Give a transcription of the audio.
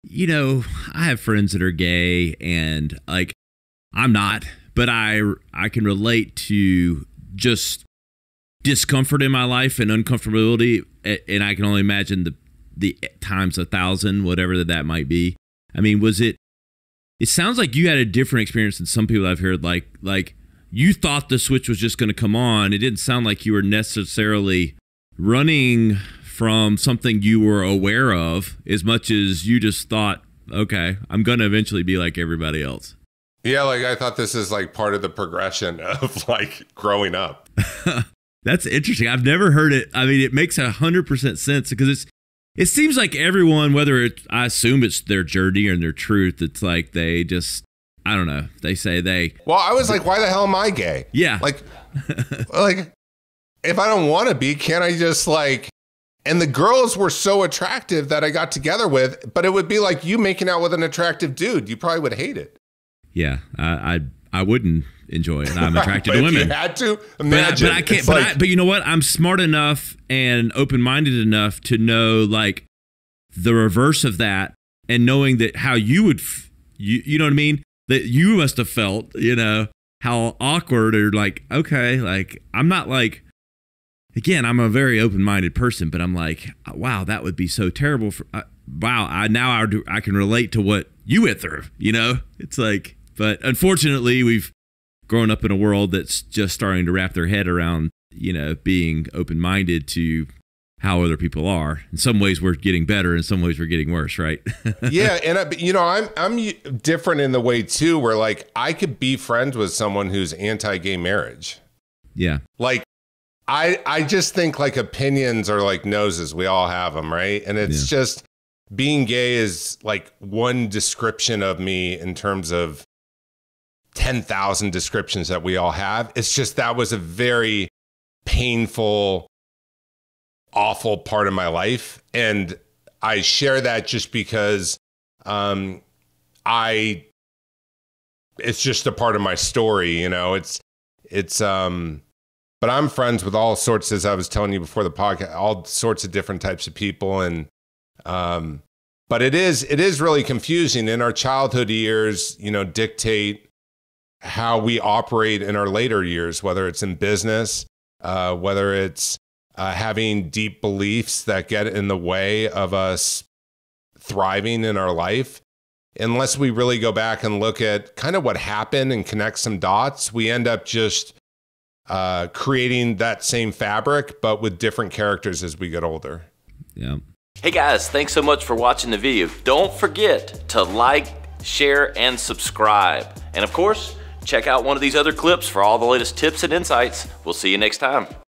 I have friends that are gay, and like I'm not, but I can relate to just discomfort in my life and uncomfortability, and I can only imagine the times 1,000, whatever that might be. I mean, it sounds like you had a different experience than some people I've heard. Like you thought the switch was just going to come on. It didn't sound like you were necessarily running from something you were aware of as much as you just thought, okay, I'm going to eventually be like everybody else. Yeah, like I thought this is like part of the progression of like growing up. That's interesting. I've never heard it. I mean, it makes 100% sense because it seems like everyone, I assume it's their journey or their truth, it's like they just, I don't know, they say they. Well, I was like, why the hell am I gay? Yeah. Like if I don't want to be, can't I just like, and the girls were so attractive that I got together with, but it would be like you making out with an attractive dude. You probably would hate it. Yeah, I wouldn't enjoy it. I'm attracted to women. You had to imagine. But I can't. But you know what? I'm smart enough and open-minded enough to know like the reverse of that, and knowing that how you would, you know what I mean? That you must have felt, how awkward or like, okay, like I'm not like. Again, I'm a very open-minded person, but I'm like, wow, that would be so terrible. Wow, I can relate to what you went through. It's like. But unfortunately, we've grown up in a world that's just starting to wrap their head around, being open-minded to how other people are. In some ways, we're getting better. In some ways, we're getting worse, right? Yeah, and I'm different in the way too, where like I could be friends with someone who's anti-gay marriage. Yeah, like I just think like opinions are like noses. We all have them, right? And it's just being gay is like one description of me in terms of 10,000 descriptions that we all have. It's just that was a very painful, awful part of my life. And I share that just because it's just a part of my story, but I'm friends with all sorts, as I was telling you before the podcast, all sorts of different types of people. And but it is really confusing. In our childhood years, dictate how we operate in our later years, whether it's in business, whether it's having deep beliefs that get in the way of us thriving in our life. Unless we really go back and look at kind of what happened and connect some dots, we end up just creating that same fabric, but with different characters as we get older. Yeah. Hey guys, thanks so much for watching the video. Don't forget to like, share, and subscribe. And of course, check out one of these other clips for all the latest tips and insights. We'll see you next time.